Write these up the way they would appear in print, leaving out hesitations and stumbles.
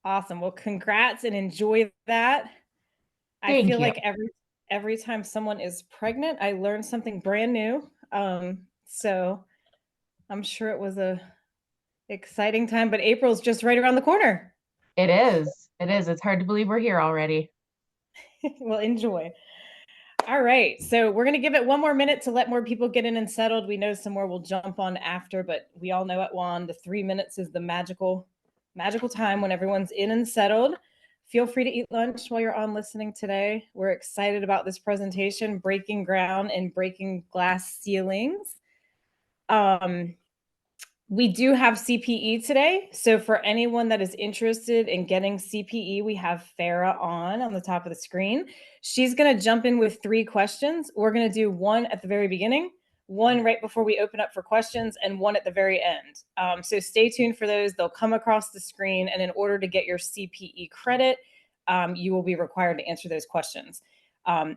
Awesome. Well, congrats and enjoy that. I Thank feel you. like every time someone is pregnant, I learn something brand new. So I'm sure it was a exciting time, but April's just right around the corner. It is. It is. It's hard to believe we're here already. Well, enjoy. All right. So we're going to give it one more minute to let more people get in and settled. We know some more will jump on after, but we all know at WAN, the 3 minutes is the magical time when everyone's in and settled. Feel free to eat lunch while you're on listening today. We're excited about this presentation, breaking ground and breaking glass ceilings. We do have CPE today. So for anyone that is interested in getting CPE, we have Farah on the top of the screen. She's going to jump in with 3 questions. We're going to do one at the very beginning, one right before we open up for questions, and one at the very end. So stay tuned for those. They'll come across the screen. And in order to get your CPE credit, you will be required to answer those questions.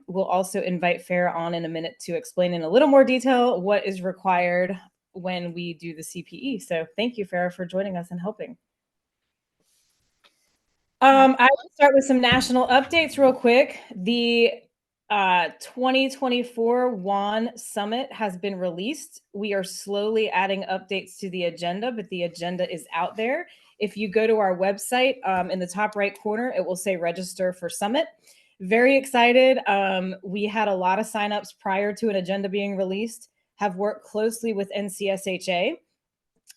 We'll also invite Farah on in a minute to explain in a little more detail what is required when we do the CPE. So thank you, Farah, for joining us and helping. I will start with some national updates real quick. The 2024 WAN Summit has been released. We are slowly adding updates to the agenda, but the agenda is out there. If you go to our website, in the top right corner, it will say register for Summit. Very excited. We had a lot of signups prior to an agenda being released, have worked closely with NCSHA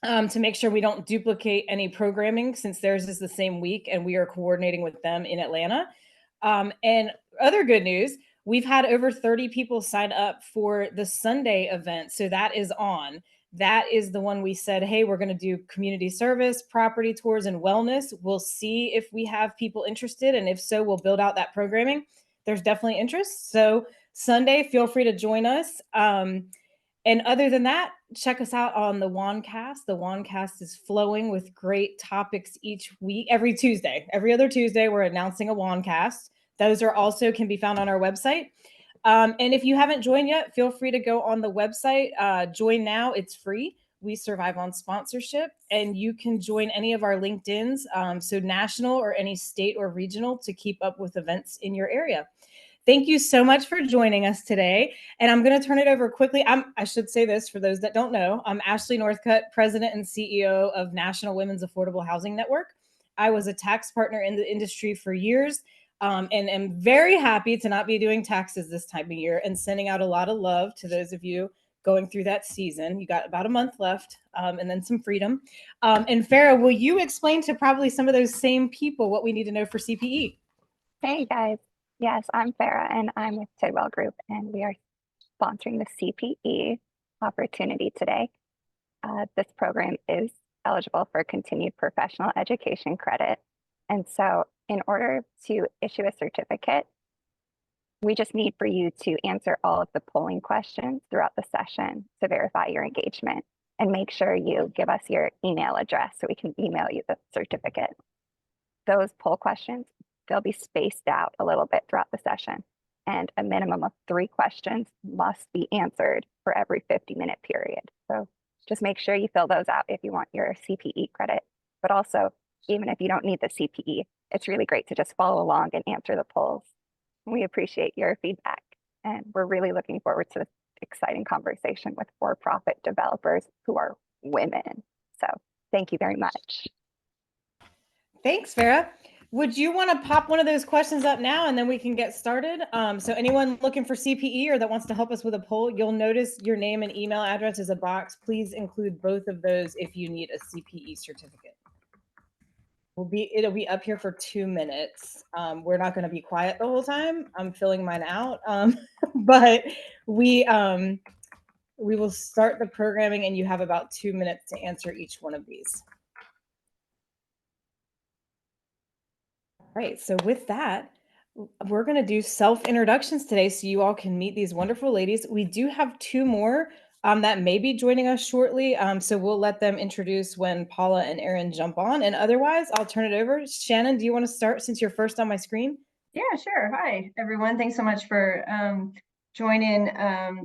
to make sure we don't duplicate any programming since theirs is the same week and we are coordinating with them in Atlanta. And other good news, we've had over 30 people sign up for the Sunday event. So that is on. That is the one we said, hey, we're going to do community service, property tours, and wellness. We'll see if we have people interested. And if so, we'll build out that programming. There's definitely interest. So Sunday, feel free to join us. And other than that, check us out on the WANcast. The WANcast is flowing with great topics each week, every Tuesday. Every other Tuesday, we're announcing a WANcast. Those are also can be found on our website. And if you haven't joined yet, feel free to go on the website. Join now, it's free. We survive on sponsorship, and you can join any of our LinkedIns, so national or any state or regional, to keep up with events in your area. Thank you so much for joining us today. And I'm going to turn it over quickly. I should say this for those that don't know. I'm Ashley Northcutt, President and CEO of National Women's Affordable Housing Network. I was a tax partner in the industry for years, and am very happy to not be doing taxes this time of year and sending out a lot of love to those of you going through that season. You got about a month left, and then some freedom. And Farah, will you explain to probably some of those same people what we need to know for CPE? Hey guys, yes, I'm Farah and I'm with Tidwell Group and we are sponsoring the CPE opportunity today. This program is eligible for continued professional education credit. And so in order to issue a certificate, we just need for you to answer all of the polling questions throughout the session to verify your engagement and make sure you give us your email address so we can email you the certificate. Those poll questions, they'll be spaced out a little bit throughout the session, and a minimum of 3 questions must be answered for every 50-minute period. So just make sure you fill those out if you want your CPE credit. But also, even if you don't need the CPE, it's really great to just follow along and answer the polls. We appreciate your feedback, and we're really looking forward to this exciting conversation with for-profit developers who are women. So thank you very much. Thanks, Farah. Would you want to pop one of those questions up now and then we can get started? So anyone looking for CPE or that wants to help us with a poll, you'll notice your name and email address is a box. Please include both of those if you need a CPE certificate. It'll be up here for 2 minutes. We're not going to be quiet the whole time. I'm filling mine out. But we will start the programming and you have about 2 minutes to answer each one of these. All right, so with that, we're going to do self-introductions today so you all can meet these wonderful ladies. We do have 2 more that may be joining us shortly, so we'll let them introduce when Paula and Erin jump on, and otherwise, I'll turn it over. Shannon, do you want to start since you're first on my screen? Yeah, sure. Hi, everyone. Thanks so much for joining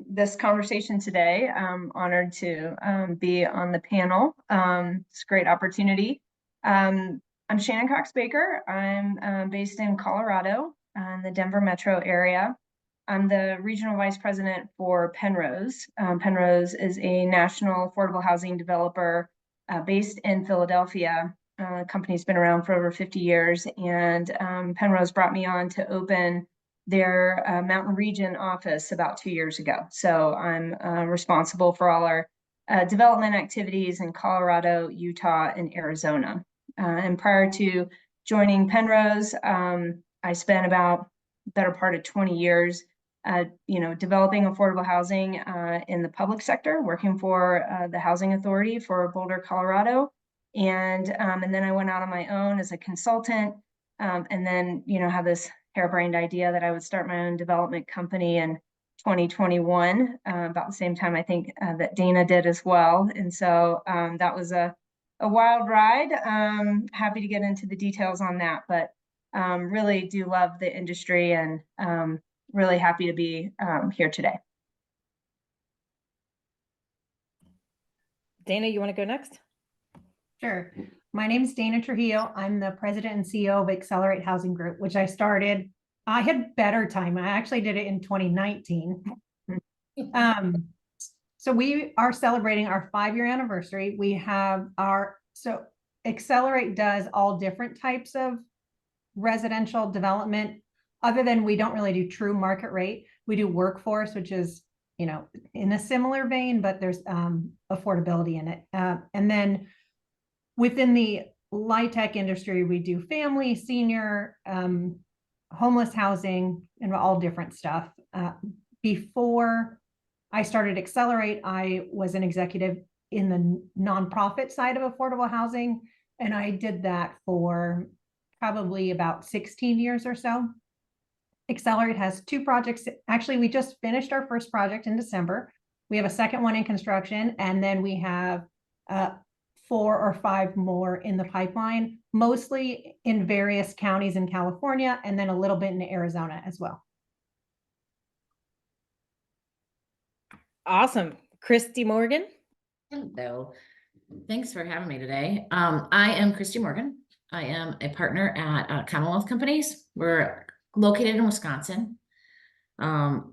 this conversation today. I'm honored to be on the panel. It's a great opportunity. I'm Shannon Cox Baker. I'm based in Colorado, in the Denver metro area. I'm the regional vice president for Penrose. Penrose is a national affordable housing developer based in Philadelphia. The company's been around for over 50 years, and Penrose brought me on to open their Mountain Region office about 2 years ago. So I'm responsible for all our development activities in Colorado, Utah, and Arizona. And prior to joining Penrose, I spent about better part of 20 years, developing affordable housing in the public sector, working for the Housing Authority for Boulder, Colorado. And then I went out on my own as a consultant, and then, had this harebrained idea that I would start my own development company in 2021, about the same time I think that Dana did as well. And so that was a wild ride. Happy to get into the details on that, but really do love the industry and really happy to be here today. Dana, you want to go next? Sure. My name is Dana Trujillo. I'm the president and CEO of Accelerate Housing Group, which I started. I had better time. I actually did it in 2019. So we are celebrating our 5-year anniversary. We have so Accelerate does all different types of residential development. Other than we don't really do true market rate. We do workforce, which is, in a similar vein, but there's affordability in it. And then within the light tech industry, we do family, senior, homeless housing, and all different stuff. Before I started Accelerate, I was an executive in the nonprofit side of affordable housing, and I did that for probably about 16 years or so. Accelerate has 2 projects. Actually, we just finished our first project in December. We have a second one in construction, and then we have 4 or 5 more in the pipeline, mostly in various counties in California, and then a little bit in Arizona as well. Awesome. Christy Morgan. Hello. Thanks for having me today. I am Christy Morgan. I am a partner at Commonwealth Companies. We're located in Wisconsin.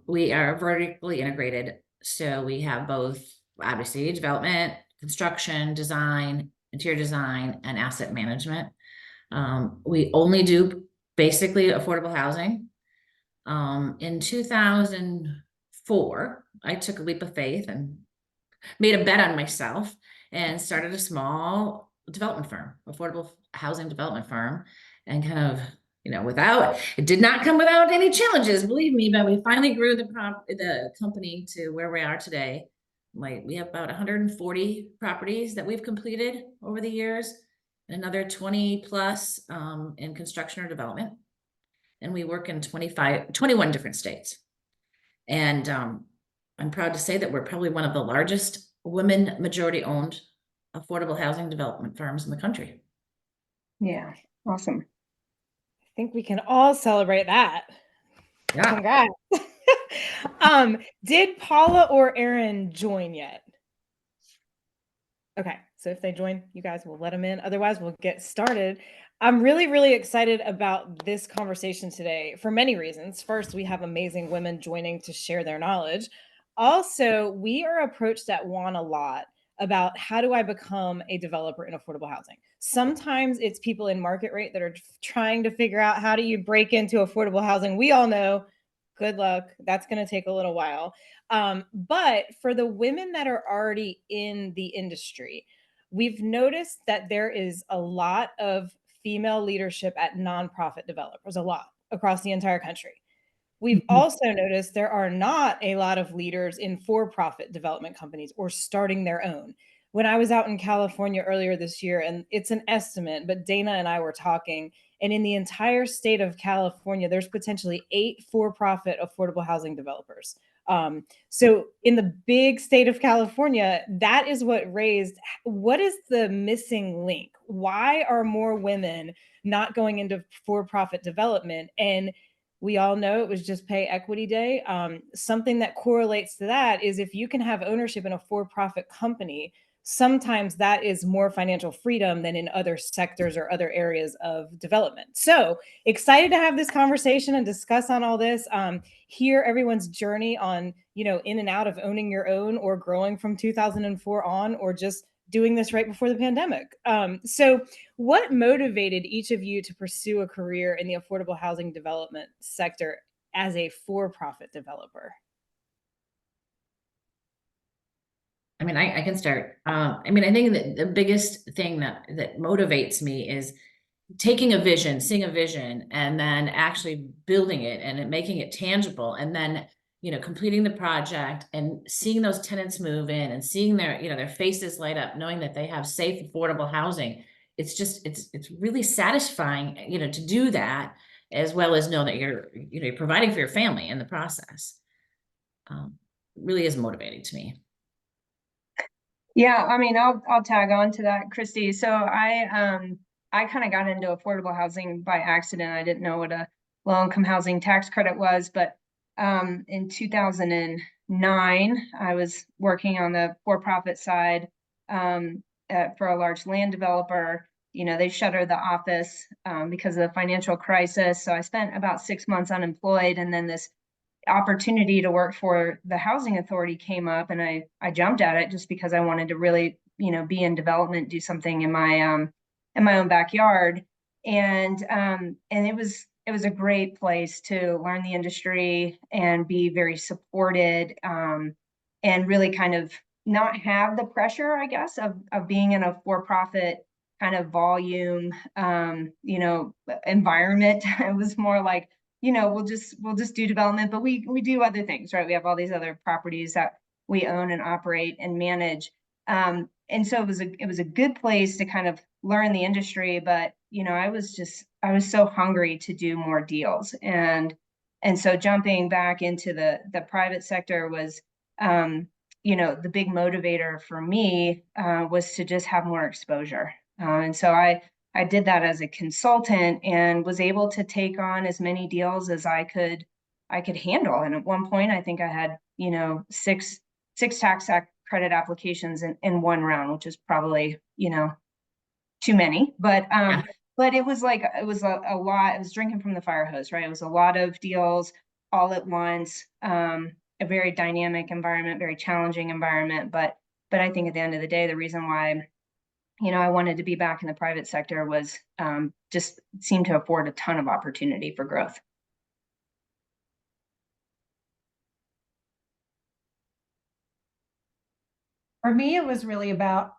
We are vertically integrated. So we have both, obviously, development, construction, design, interior design, and asset management. We only do basically affordable housing. In 2004, I took a leap of faith and made a bet on myself and started a small development firm, affordable housing development firm, and kind of, it did not come without any challenges, believe me, but we finally grew the company to where we are today. We have about 140 properties that we've completed over the years, and another 20 plus in construction or development. And we work in 21 different states. And I'm proud to say that we're probably one of the largest women majority owned affordable housing development firms in the country. Yeah, awesome. I think we can all celebrate that. Yeah. Congrats. Did Paula or Aaron join yet? Okay, so if they join, you guys will let them in. Otherwise, we'll get started. I'm really, really excited about this conversation today for many reasons. First, we have amazing women joining to share their knowledge. Also, we are approached at WAN a lot about how do I become a developer in affordable housing. Sometimes it's people in market rate that are trying to figure out how do you break into affordable housing. We all know, good luck. That's going to take a little while. But for the women that are already in the industry, we've noticed that there is a lot of female leadership at nonprofit developers, a lot across the entire country. We've also noticed there are not a lot of leaders in for-profit development companies or starting their own. When I was out in California earlier this year, and it's an estimate, but Dana and I were talking, and in the entire state of California, there's potentially 8 for-profit affordable housing developers. So in the big state of California, that is what raised, what is the missing link? Why are more women not going into for-profit development? And we all know it was just Pay Equity Day. Something that correlates to that is if you can have ownership in a for-profit company, sometimes that is more financial freedom than in other sectors or other areas of development. So excited to have this conversation and discuss on all this, hear everyone's journey on, in and out of owning your own or growing from 2004 on, or just doing this right before the pandemic. So what motivated each of you to pursue a career in the affordable housing development sector as a for-profit developer? I mean, I can start. I think that the biggest thing that motivates me is taking a vision, seeing a vision, and then actually building it and making it tangible, and then completing the project and seeing those tenants move in and seeing their faces light up, knowing that they have safe, affordable housing. It's just it's really satisfying, to do that, as well as know that you're providing for your family in the process. Really is motivating to me. Yeah, I'll tag on to that, Christy. So I kind of got into affordable housing by accident. I didn't know what a low-income housing tax credit was, but in 2009, I was working on the for-profit side for a large land developer. They shuttered the office because of the financial crisis. So I spent about 6 months unemployed, and then this opportunity to work for the housing authority came up, and I jumped at it just because I wanted to really, be in development, do something in my own backyard. And it was a great place to learn the industry and be very supported, and really kind of not have the pressure, I guess, of being in a for-profit kind of volume, environment. It was more like, we'll just do development, but we do other things, right? We have all these other properties that we own and operate and manage. And so it was a good place to kind of learn the industry, but I was so hungry to do more deals. And so jumping back into the private sector was, the big motivator for me was to just have more exposure. And so I did that as a consultant and was able to take on as many deals as I could handle. And at one point, I think I had, six tax credit applications in one round, which is probably, too many. But but it was a lot. It was drinking from the fire hose, right? It was a lot of deals all at once. A very dynamic environment, very challenging environment. But I think at the end of the day, the reason why I wanted to be back in the private sector was just seemed to afford a ton of opportunity for growth. For me, it was really about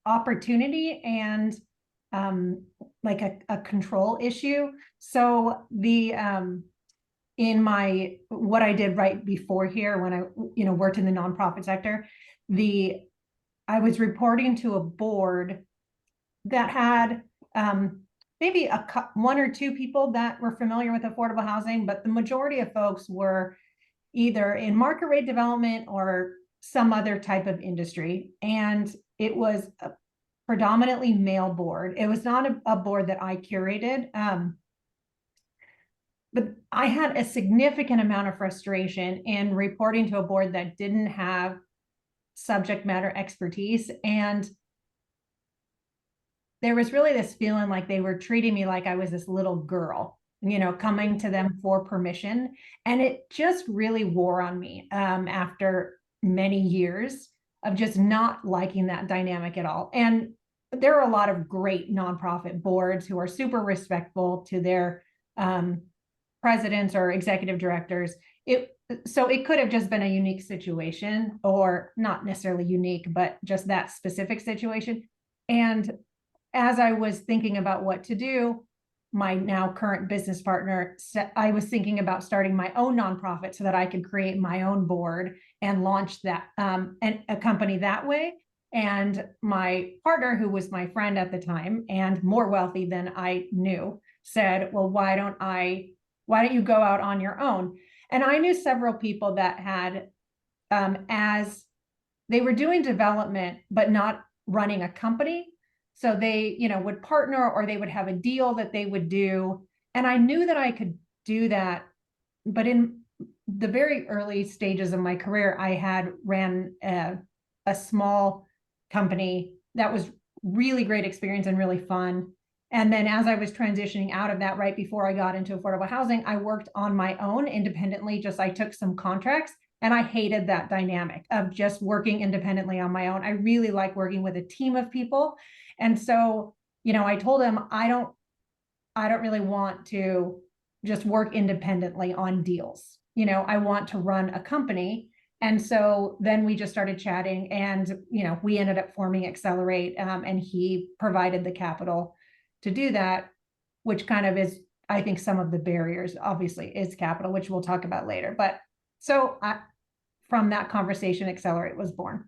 opportunity and like a control issue. So in what I did right before here, when I worked in the nonprofit sector, I was reporting to a board that had maybe one or two people that were familiar with affordable housing, but the majority of folks were either in market rate development or some other type of industry. And it was a predominantly male board. It was not a board that I curated. But I had a significant amount of frustration in reporting to a board that didn't have subject matter expertise. And there was really this feeling like they were treating me like I was this little girl, coming to them for permission. And it just really wore on me after many years of just not liking that dynamic at all. And there are a lot of great nonprofit boards who are super respectful to their presidents or executive directors. So it could have just been a unique situation, or not necessarily unique, but just that specific situation. And as I was thinking about what to do, my now current business partner, I was thinking about starting my own nonprofit so that I could create my own board and launch that and a company that way. And my partner, who was my friend at the time and more wealthy than I knew, said, well, why don't you go out on your own? And I knew several people that had, as they were doing development, but not running a company. So they, would partner, or they would have a deal that they would do. And I knew that I could do that. But in the very early stages of my career, I had ran a small company. That was really great experience and really fun. And then as I was transitioning out of that, right before I got into affordable housing, I worked on my own independently. Just I took some contracts, and I hated that dynamic of just working independently on my own. I really like working with a team of people. And so, I told him I don't really want to just work independently on deals. I want to run a company. And so then we just started chatting, and, we ended up forming Accelerate, and he provided the capital to do that, which kind of is, I think, some of the barriers, obviously, is capital, which we'll talk about later. But so from that conversation, Accelerate was born.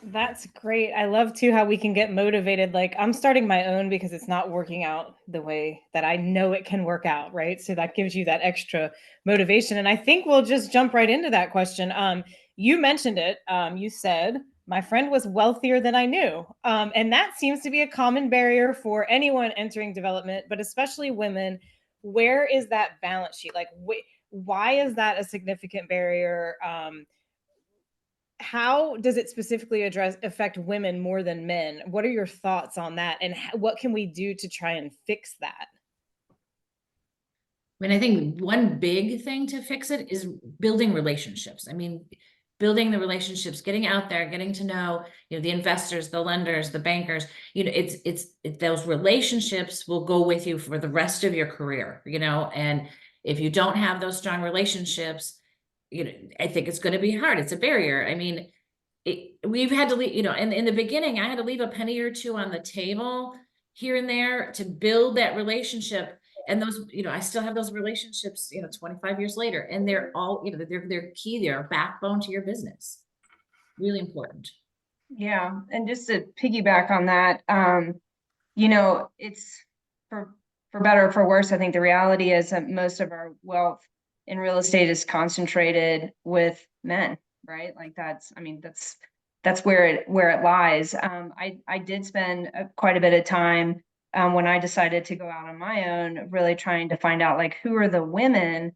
That's great. I love too how we can get motivated. Like, I'm starting my own because it's not working out the way that I know it can work out, right? So that gives you that extra motivation. And I think we'll just jump right into that question. You mentioned it. You said my friend was wealthier than I knew. And that seems to be a common barrier for anyone entering development, but especially women. Where is that balance sheet? Like, why is that a significant barrier? How does it specifically affect women more than men? What are your thoughts on that? And what can we do to try and fix that? I mean, I think one big thing to fix it is building relationships. I mean, building the relationships, getting out there, getting to know, the investors, the lenders, the bankers, it's those relationships will go with you for the rest of your career, and if you don't have those strong relationships, I think it's going to be hard. It's a barrier. I mean, we've had to leave, in the beginning, I had to leave a penny or two on the table here and there to build that relationship. And those, I still have those relationships, 25 years later, and they're all, they're key. They're a backbone to your business. Really important. Yeah. And just to piggyback on that, it's for better or for worse. I think the reality is that most of our wealth in real estate is concentrated with men, right? Like that's where it lies. I did spend quite a bit of time when I decided to go out on my own, really trying to find out like who are the women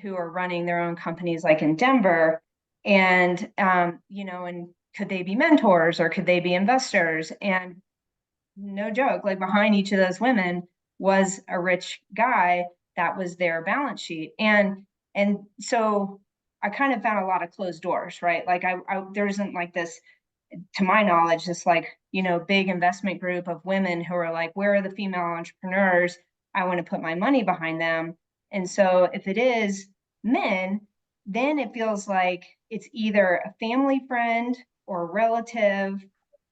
who are running their own companies, like in Denver, and and could they be mentors or could they be investors? And no joke, like behind each of those women was a rich guy that was their balance sheet. And so I kind of found a lot of closed doors, right? Like there isn't like this, to my knowledge, this like, big investment group of women who are like, where are the female entrepreneurs? I want to put my money behind them. And so if it is men, then it feels like it's either a family friend or a relative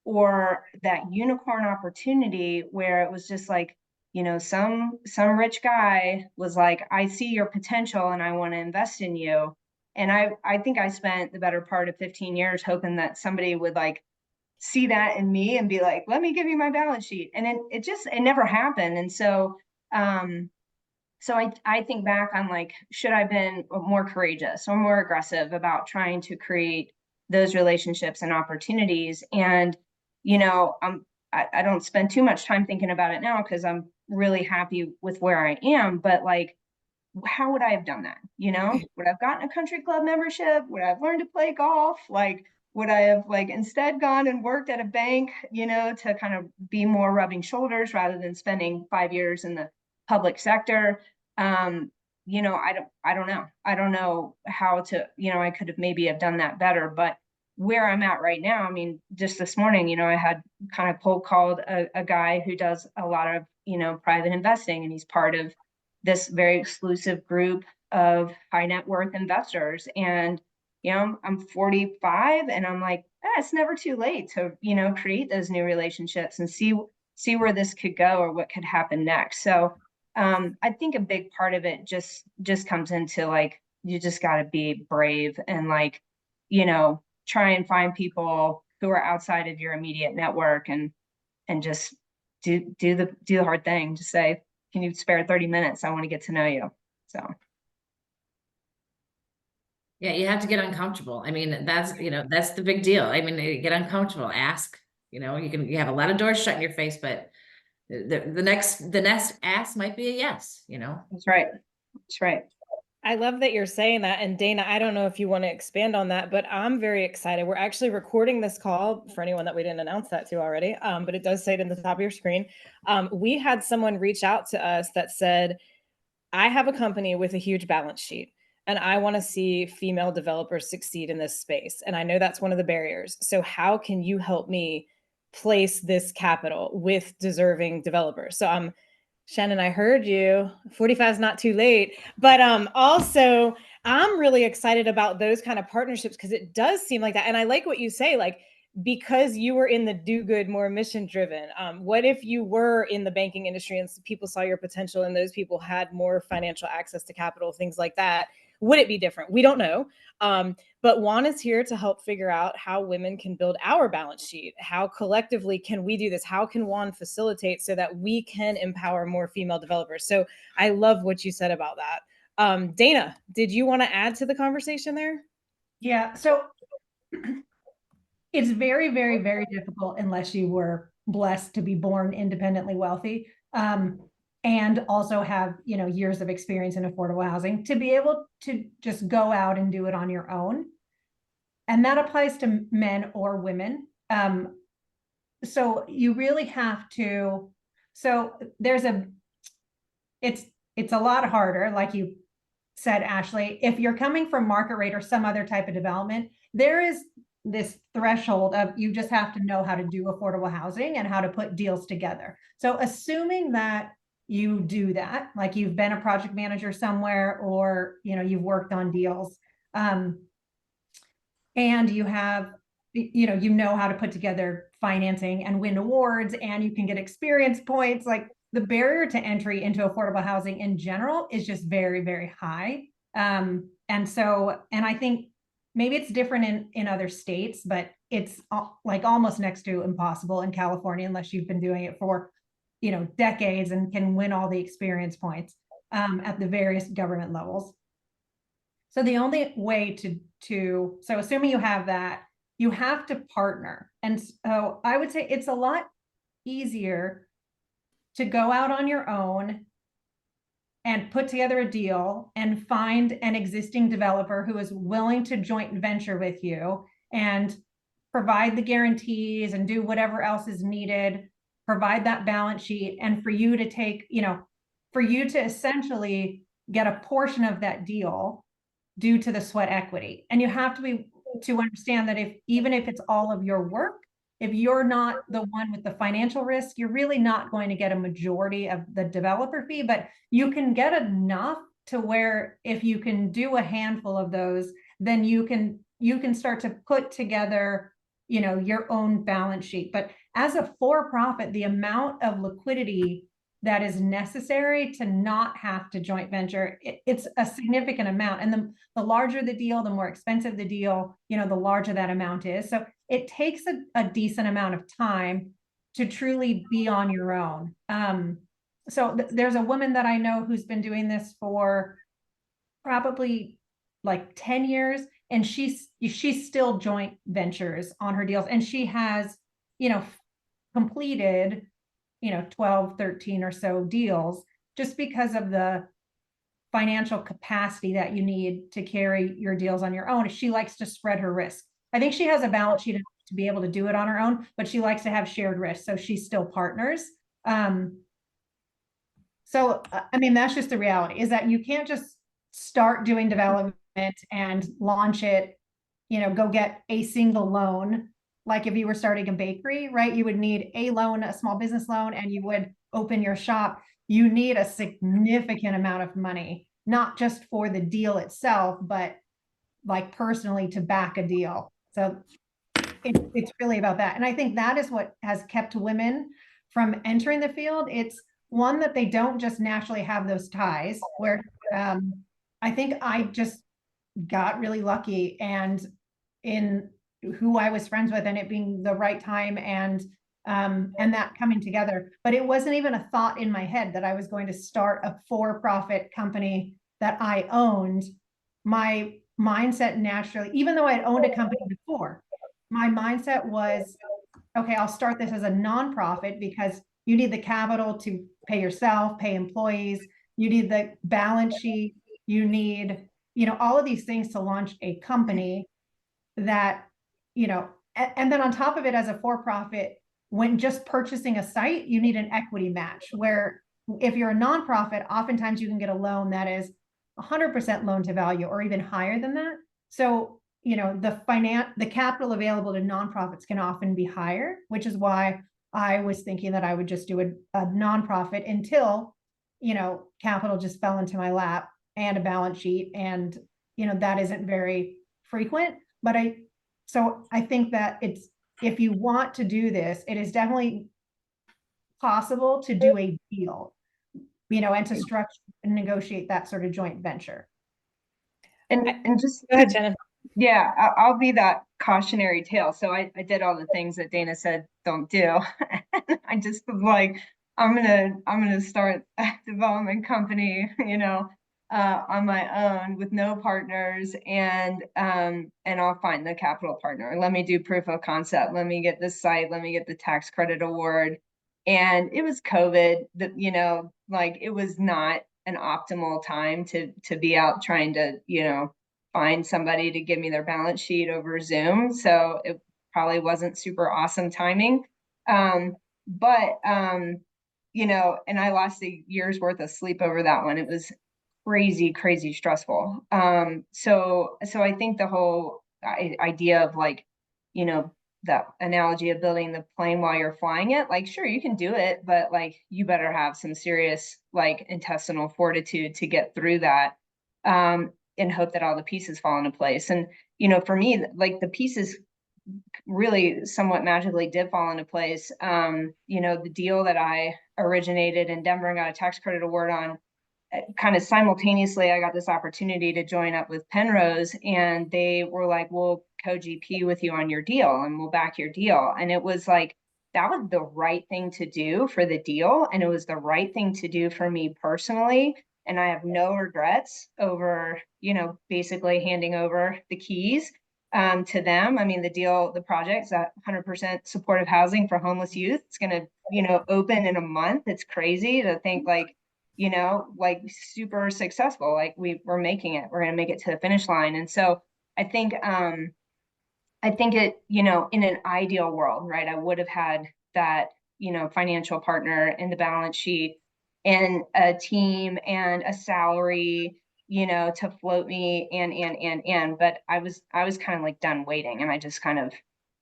or that unicorn opportunity where it was just like, some rich guy was like, I see your potential and I want to invest in you. And I think I spent the better part of 15 years hoping that somebody would like see that in me and be like, let me give you my balance sheet. And it never happened. And so, I think back on like, should I have been more courageous or more aggressive about trying to create those relationships and opportunities? And, I don't spend too much time thinking about it now because I'm really happy with where I am, but like, how would I have done that? Would I have gotten a country club membership? Would I have learned to play golf? Like, would I have like instead gone and worked at a bank, to kind of be more rubbing shoulders rather than spending 5 years in the public sector? I don't know. I don't know how to, I could have maybe have done that better, but where I'm at right now, I mean, just this morning, I had kind of cold called a guy who does a lot of, private investing, and he's part of this very exclusive group of high net worth investors. And, I'm 45 and I'm like, it's never too late to, create those new relationships and see where this could go or what could happen next. So I think a big part of it just comes into like, you just got to be brave and like, try and find people who are outside of your immediate network and just do the hard thing. Just say, can you spare 30 minutes? I want to get to know you. So. Yeah, you have to get uncomfortable. I mean, that's the big deal. I mean, you get uncomfortable, ask, you have a lot of doors shut in your face, but the next ask might be a yes, That's right. That's right. I love that you're saying that. And Dana, I don't know if you want to expand on that, but I'm very excited. We're actually recording this call for anyone that we didn't announce that to already, but it does say it in the top of your screen. We had someone reach out to us that said, I have a company with a huge balance sheet and I want to see female developers succeed in this space. And I know that's one of the barriers. So, how can you help me place this capital with deserving developers? So, Shannon, I heard you. 45 is not too late. But also, I'm really excited about those kind of partnerships because it does seem like that. And I like what you say, like, because you were in the do good, more mission driven. What if you were in the banking industry and people saw your potential and those people had more financial access to capital, things like that? Would it be different? We don't know. But Juan is here to help figure out how women can build our balance sheet. How collectively can we do this? How can Juan facilitate so that we can empower more female developers? So I love what you said about that. Dana, did you want to add to the conversation there? Yeah, so it's very, very, very difficult unless you were blessed to be born independently wealthy, and also have, you know, years of experience in affordable housing to be able to just go out and do it on your own. And that applies to men or women. So you really have to, so there's it's a lot harder, like you said, Ashley. If you're coming from market rate or some other type of development, there is this threshold of you just have to know how to do affordable housing and how to put deals together. So assuming that you do that, like you've been a project manager somewhere, or, you know, you've worked on deals, and you have, you know how to put together financing and win awards, and you can get experience points. Like, the barrier to entry into affordable housing in general is just very, very high. And I think maybe it's different in other states, but it's like almost next to impossible in California unless you've been doing it for, you know, decades and can win all the experience points at the various government levels. So the only way so assuming you have that, you have to partner. And so I would say it's a lot easier to go out on your own and put together a deal and find an existing developer who is willing to joint venture with you and provide the guarantees and do whatever else is needed, provide that balance sheet, and for you to take, you know, for you to essentially get a portion of that deal due to the sweat equity. And you have to understand that even if it's all of your work, if you're not the one with the financial risk, you're really not going to get a majority of the developer fee, but you can get enough to where if you can do a handful of those, then you can start to put together, you know, your own balance sheet. But as a for-profit, the amount of liquidity that is necessary to not have to joint venture, it's a significant amount. And the larger the deal, the more expensive the deal, you know, the larger that amount is. So it takes a decent amount of time to truly be on your own. So there's a woman that I know who's been doing this for probably like 10 years, and she's still joint ventures on her deals. And she has, you know, completed, you know, 12, 13 or so deals just because of the financial capacity that you need to carry your deals on your own. She likes to spread her risk. I think she has a balance sheet to be able to do it on her own, but she likes to have shared risk. So she still partners. So, I mean, that's just the reality, is that you can't just start doing development and launch it, you know, go get a single loan. Like if you were starting a bakery, right? You would need a loan, a small business loan, and you would open your shop. You need a significant amount of money, not just for the deal itself, but like personally to back a deal. So it's really about that. And I think that is what has kept women from entering the field. It's one, that they don't just naturally have those ties, where I think I just got really lucky and in who I was friends with, and it being the right time, and that coming together. But it wasn't even a thought in my head that I was going to start a for-profit company that I owned. My mindset naturally, even though I'd owned a company before, my mindset was, okay, I'll start this as a nonprofit because you need the capital to pay yourself, pay employees. You need the balance sheet You need, you know, all of these things to launch a company that, you know, and then on top of it, as a for-profit, when just purchasing a site, you need an equity match, where if you're a nonprofit, oftentimes you can get a loan that is 100% loan to value or even higher than that. So, you know, the capital available to nonprofits can often be higher, which is why I was thinking that I would just do a nonprofit until, you know, capital just fell into my lap and a balance sheet. And, you know, that isn't very frequent, but so I think that if you want to do this, it is definitely possible to do a deal, you know, and to structure and negotiate that sort of joint venture. And just Go ahead, Shannon. yeah, I'll be that cautionary tale. So I did all the things that Dana said don't do. I just was like, I'm gonna start a development company, you know, on my own with no partners, and I'll find the capital partner. Let me do proof of concept. Let me get this site. Let me get the tax credit award. And it was COVID that, you know, like it was not an optimal time to be out trying to, you know, find somebody to give me their balance sheet over Zoom. So it probably wasn't super awesome timing. But you know, and I lost a year's worth of sleep over that one. It was crazy stressful. So I think the whole idea of like, you know, that analogy of building the plane while you're flying it, like, sure, you can do it, but like, you better have some serious like intestinal fortitude to get through that. And hope that all the pieces fall into place. And, you know, for me, like the pieces really somewhat magically did fall into place. You know, the deal that I originated in Denver and got a tax credit award on, kind of simultaneously, I got this opportunity to join up with Penrose, and they were like, we'll co-GP with you on your deal and we'll back your deal. And it was like, that was the right thing to do for the deal. And it was the right thing to do for me personally. And I have no regrets over, you know, basically handing over the keys to them. I mean, the project's at 100% supportive housing for homeless youth. It's going to, you know, open in a month. It's crazy to think like, you know, like super successful, like we're making it, we're going to make it to the finish line. And so I think it, you know, in an ideal world, right, I would have had that, you know, financial partner in the balance sheet and a team and a salary, you know, to float me but I was kind of like done waiting, and I just kind of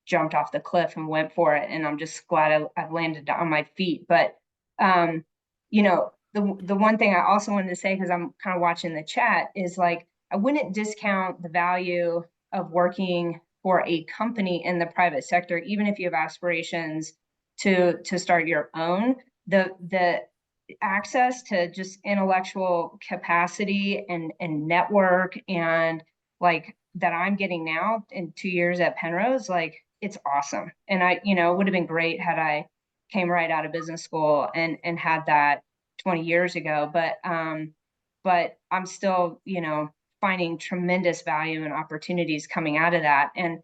jumped off the cliff and went for it. And I'm just glad I've landed on my feet. But, you know, the one thing I also wanted to say, because I'm kind of watching the chat, is like, I wouldn't discount the value of working for a company in the private sector, even if you have aspirations to start your own. The access to just intellectual capacity and network and like that I'm getting now in 2 years at Penrose, like it's awesome. And I, you know, it would have been great had I came right out of business school and had that 20 years ago. But I'm still, you know, finding tremendous value and opportunities coming out of that. And,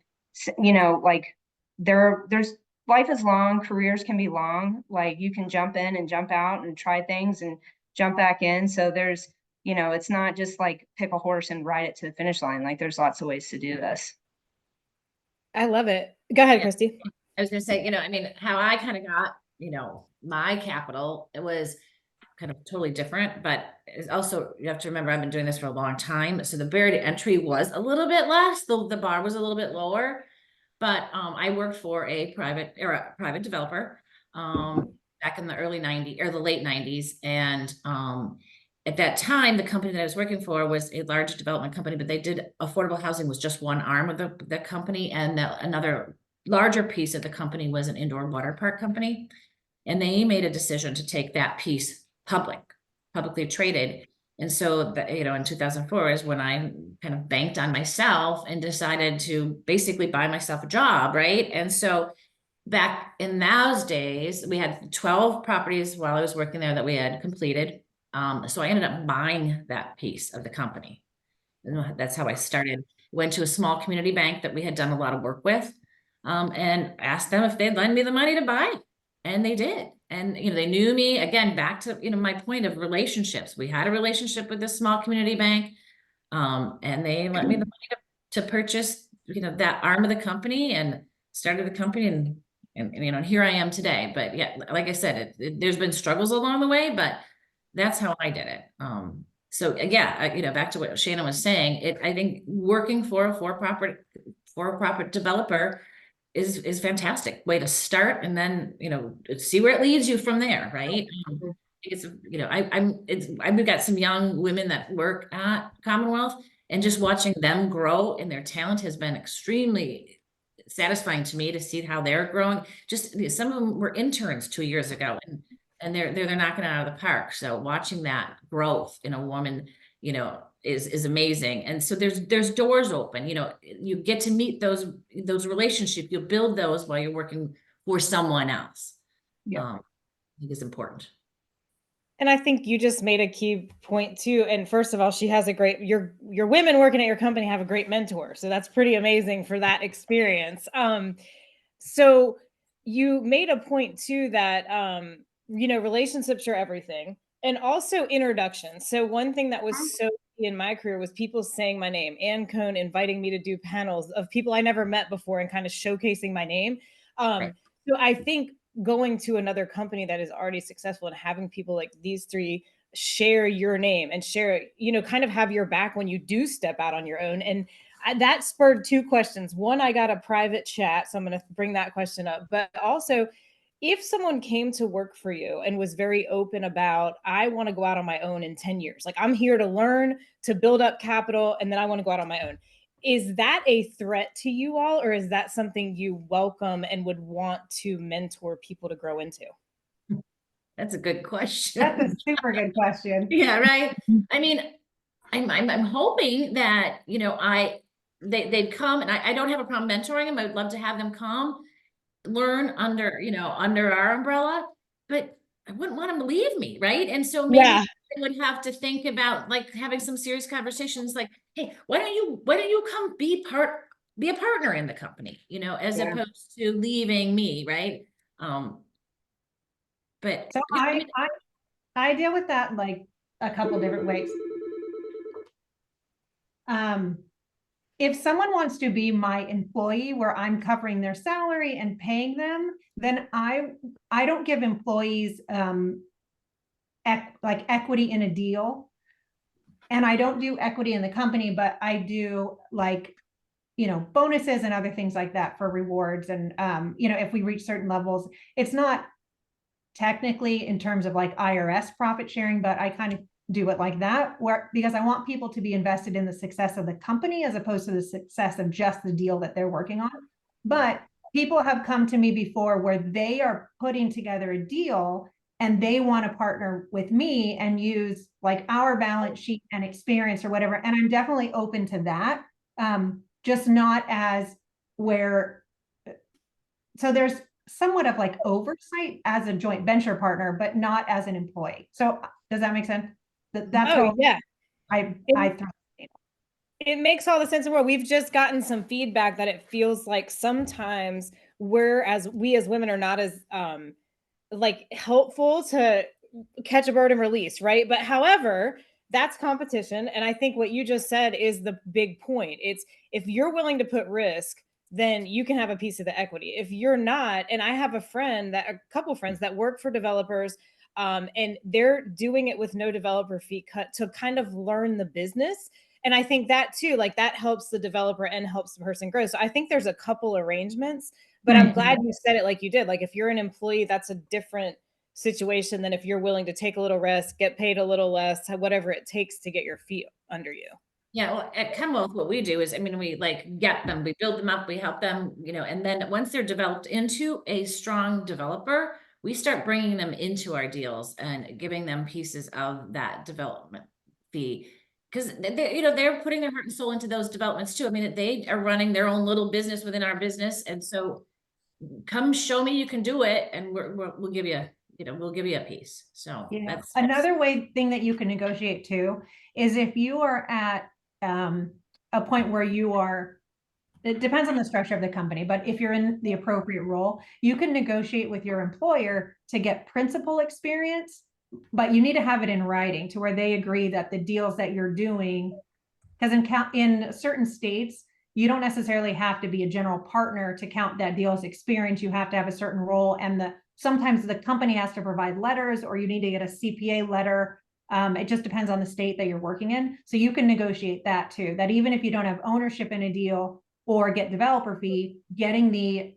you know, like there's life is long, careers can be long. Like you can jump in and jump out and try things and jump back in. So there's, you know, it's not just like pick a horse and ride it to the finish line. Like there's lots of ways to do this. I love it. Go ahead, Yeah. Christy. I was gonna say, you know, I mean, how I kind of got, you know, my capital, it was kind of totally different, but it's also, you have to remember, I've been doing this for a long time. So the barrier to entry was a little bit less, the bar was a little bit lower, but I worked for a private developer back in the early 90s or the late 90s. And at that time, the company that I was working for was a large development company, but they did affordable housing was just one arm of the company. And another larger piece of the company was an indoor water park company. And they made a decision to take that piece publicly traded. And so that, you know, in 2004 is when I kind of banked on myself and decided to basically buy myself a job, right? And so back in those days, we had 12 properties while I was working there that we had completed. So I ended up buying that piece of the company. And that's how I started. Went to a small community bank that we had done a lot of work with, and asked them if they'd lend me the money to buy it. And they did. And, you know, they knew me, again, back to, you know, my point of relationships. We had a relationship with this small community bank. And they let me the money to purchase, you know, that arm of the company and started the company and you know, here I am today. But yeah, like I said, there's been struggles along the way, but that's how I did it. So yeah, you know, back to what Shannon was saying, I think working for a for-profit developer is fantastic way to start, and then, you know, see where it leads you from there, right? It's, you know, I've got some young women that work at Commonwealth, and just watching them grow and their talent has been extremely satisfying to me to see how they're growing. Just some of them were interns 2 years ago, and they're knocking it out of the park. So watching that growth in a woman, you know, is amazing. And so there's doors open, you know, you get to meet those relationships, you build those while you're working for someone else. Yeah. I think is important. And I think you just made a key point too. And first of all, she has a great, your women working at your company have a great mentor. So that's pretty amazing for that experience. So you made a point too that, you know, relationships are everything, and also introductions. So one thing that was so key in my career was people saying my name, Ann Cohn inviting me to do panels of people I never met before and kind of showcasing my name. Right. So I think going to another company that is already successful and having people like these three share your name and share, you know, kind of have your back when you do step out on your own. And that spurred two questions. One, I got a private chat, so I'm going to bring that question up. But also, if someone came to work for you and was very open about, I want to go out on my own in 10 years, like I'm here to learn, to build up capital, and then I want to go out on my own. Is that a threat to you all, or is that something you welcome and would want to mentor people to grow into? That's a good question. That's a super good question. Yeah, right. I mean, I'm hoping that, you know, they'd come, and I don't have a problem mentoring them. I would love to have them come, learn under, you know, under our umbrella, but I wouldn't want them to leave me, right? And so maybe Yeah. I would have to think about like having some serious conversations like, hey, why don't you come be a partner in the company, you know, as Yeah. opposed to leaving me, right? But So yeah, I mean, I deal with that like a couple different ways. If someone wants to be my employee where I'm covering their salary and paying them, then I don't give employees like equity in a deal. And I don't do equity in the company, but I do like, you know, bonuses and other things like that for rewards. And, you know, if we reach certain levels, it's not technically in terms of like IRS profit sharing, but I kind of do it like that, where because I want people to be invested in the success of the company as opposed to the success of just the deal that they're working on. But people have come to me before where they are putting together a deal and they want to partner with me and use like our balance sheet and experience or whatever. And I'm definitely open to that. Just not as where, so there's somewhat of like oversight as a joint venture partner, but not as an employee. So does that make sense? That's how Yeah. I throw. It makes all the sense in the world. We've just gotten some feedback that it feels like sometimes we as women are not as like helpful to catch a bird and release, right? But however, that's competition. And I think what you just said is the big point. It's if you're willing to put risk, then you can have a piece of the equity. If you're not, and I have a couple friends that work for developers, and they're doing it with no developer fee cut to kind of learn the business. And I think that too, like that helps the developer and helps the person grow. So I think there's a couple arrangements, but I'm glad you said it like you did. Like if you're an employee, that's a different situation than if you're willing to take a little risk, get paid a little less, whatever it takes to get your feet under you. yeah, well, at Commonwealth, what we do is, I mean, we like get them, we build them up, we help them, you know, and then once they're developed into a strong developer, we start bringing them into our deals and giving them pieces of that development fee. Because they, you know, they're putting their heart and soul into those developments too. I mean, they are running their own little business within our business, and so come show me you can do it, and we'll give you, you know, we'll give you a piece. So Yeah. that's Another thing that you can negotiate too is if you are at a point where you are it depends on the structure of the company, but if you're in the appropriate role, you can negotiate with your employer to get principal experience, but you need to have it in writing to where they agree that the deals that you're doing, because in certain states, you don't necessarily have to be a general partner to count that deal as experience. You have to have a certain role, and sometimes the company has to provide letters, or you need to get a CPA letter. It just depends on the state that you're working in. So you can negotiate that too, that even if you don't have ownership in a deal or get developer fee, getting the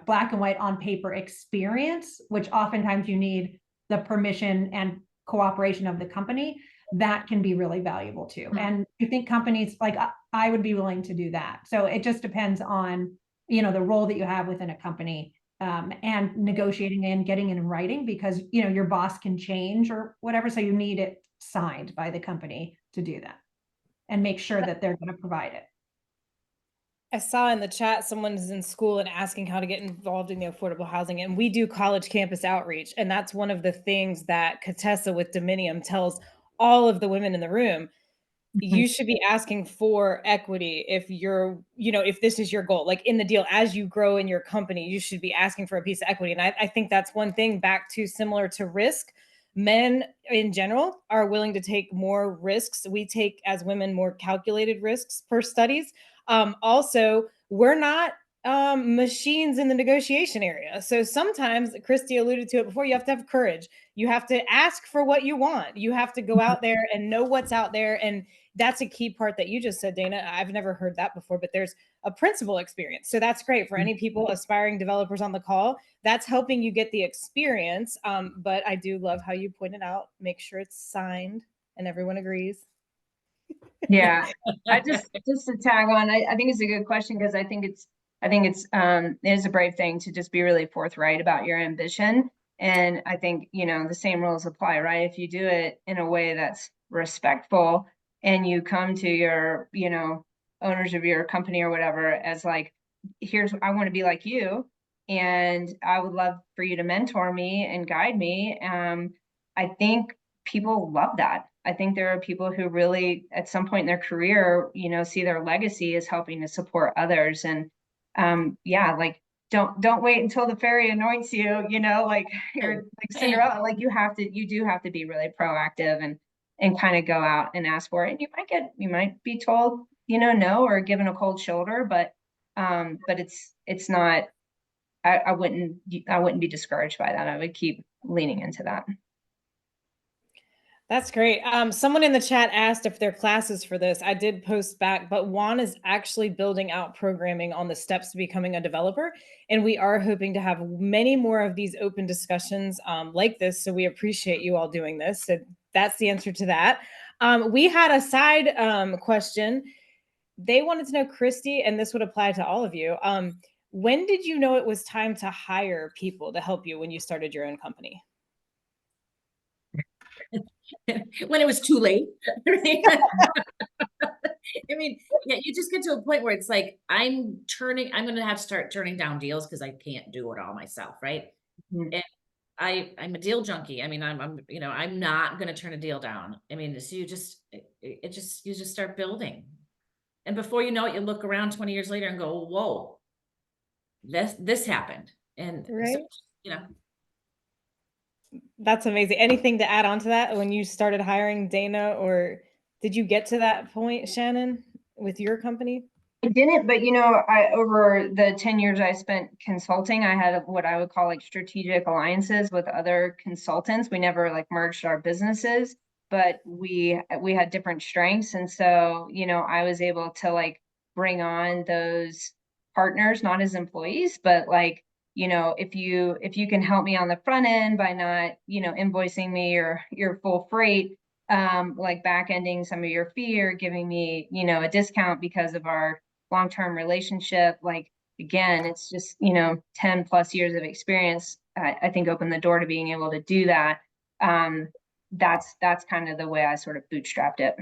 black and white on paper experience, which oftentimes you need the permission and cooperation of the company, that can be really valuable too. And I think companies like I would be willing to do that. So it just depends on, the role that you have within a company, and negotiating and getting it in writing, because, your boss can change or whatever. So you need it signed by the company to do that and make sure that they're going to provide it. I saw in the chat someone's in school and asking how to get involved in the affordable housing, and we do college campus outreach, and that's one of the things that Contessa with Dominium tells all of the women in the room. You should be asking for equity if if this is your goal, like in the deal, as you grow in your company, you should be asking for a piece of equity. And I think that's one thing back to similar to risk. Men in general are willing to take more risks. We take as women more calculated risks per studies. Also, we're not machines in the negotiation area. So sometimes, Christy alluded to it before, you have to have courage. You have to ask for what you want. You have to go out there and know what's out there. And that's a key part that you just said, Dana. I've never heard that before, but there's a principal experience. So that's great for any people, aspiring developers on the call. That's helping you get the experience. But I do love how you pointed out, make sure it's signed and everyone agrees. Yeah, I just to tag on, I think it's a good question, because I think it's it is a brave thing to just be really forthright about your ambition. And I think, the same rules apply, right? If you do it in a way that's respectful, and you come to your, owners of your company or whatever as like, I want to be like you, and I would love for you to mentor me and guide me. I think people love that. I think there are people who really, at some point in their career, see their legacy as helping to support others. And like, don't wait until the fairy anoints you, like you're like Cinderella. Like you do have to be really proactive and kind of go out and ask for it. And you might be told, no, or given a cold shoulder, but it's not, I wouldn't be discouraged by that. I would keep leaning into that. That's great. Someone in the chat asked if there are classes for this. I did post back, but Juan is actually building out programming on the steps to becoming a developer. And we are hoping to have many more of these open discussions like this. So we appreciate you all doing this. So that's the answer to that. We had a side question. They wanted to know, Christy, and this would apply to all of you. When did you know it was time to hire people to help you when you started your own company? When it was too late. I mean, yeah, you just get to a point where it's like, I'm going to have to start turning down deals because I can't do it all myself. Right. Mm-hmm. And I'm a deal junkie. I mean, I'm not going to turn a deal down. I mean, so you just start building. And before you know it, you look around 20 years later and go, whoa, this happened. And right. So, That's amazing. Anything to add on to that when you started hiring, Dana, or did you get to that point, Shannon, with your company? I didn't, but over the 10 years I spent consulting, I had what I would call like strategic alliances with other consultants. We never like merged our businesses, but we had different strengths. And so, I was able to like bring on those partners, not as employees, but like, if you can help me on the front end by not, invoicing me your full freight, like back ending some of your fee or giving me, a discount because of our long-term relationship. Like, again, it's just, 10 plus years of experience, I think opened the door to being able to do that. That's kind of the way I sort of bootstrapped it.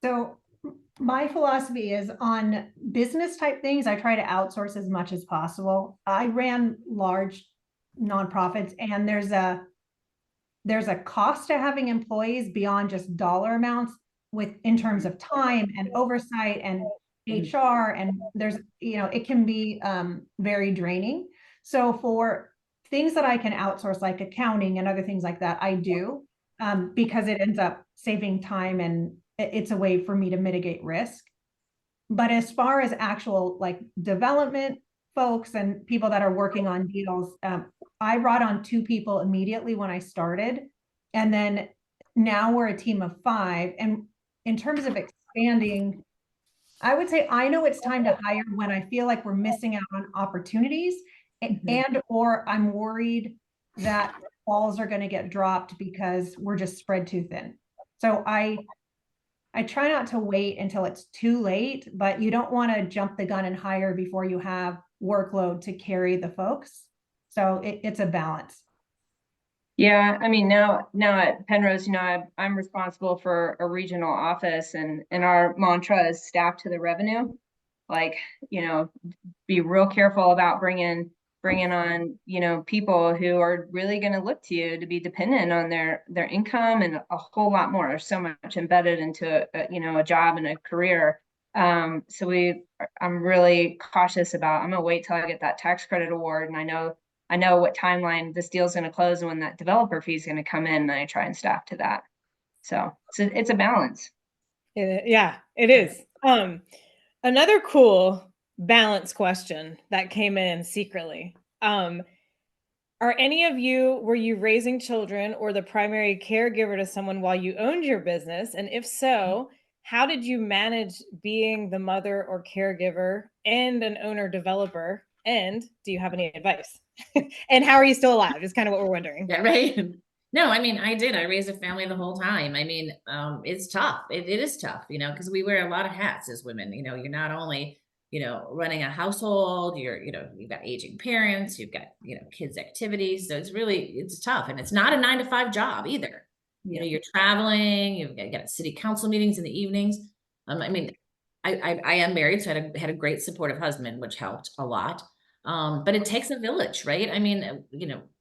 So my philosophy is on business type things, I try to outsource as much as possible. I ran large nonprofits, and there's a cost to having employees beyond just dollar amounts in terms of time and oversight and HR, and there's, it can be very draining. So for things that I can outsource, like accounting and other things like that, I do, because it ends up saving time and it's a way for me to mitigate risk. But as far as actual like development folks and people that are working on deals, I brought on 2 people immediately when I started. And then now we're a team of 5. And in terms of expanding, I would say I know it's time to hire when I feel like we're missing out on opportunities and or I'm worried that balls are going to get dropped because we're just spread too thin. So I try not to wait until it's too late, but you don't want to jump the gun and hire before you have workload to carry the folks. So it's a balance. Yeah, I mean, now at Penrose, I'm responsible for a regional office, and our mantra is staff to the revenue. Like, be real careful about bringing on, people who are really going to look to you to be dependent on their income and a whole lot more. There's so much embedded into a job and a career. So I'm really cautious about. I'm gonna wait till I get that tax credit award, and I know what timeline this deal's going to close and when that developer fee is going to come in, and I try and staff to that. So it's a balance. Yeah, it is. Another cool balance question that came in secretly. Are any of you, were you raising children or the primary caregiver to someone while you owned your business? And if so, how did you manage being the mother or caregiver and an owner developer? And do you have any advice? And how are you still alive is kind of what we're wondering. Yeah, right. No, I mean, I did. I raised a family the whole time. I mean, it's tough. It is tough, because we wear a lot of hats as women. You're not only, running a household, you've got aging parents, you've got, kids' activities. So it's tough. And it's not a 9-to-5 job either. You're traveling, you've got city council meetings in the evenings. I mean, I am married, so I had a great supportive husband, which helped a lot. But it takes a village, right? I mean,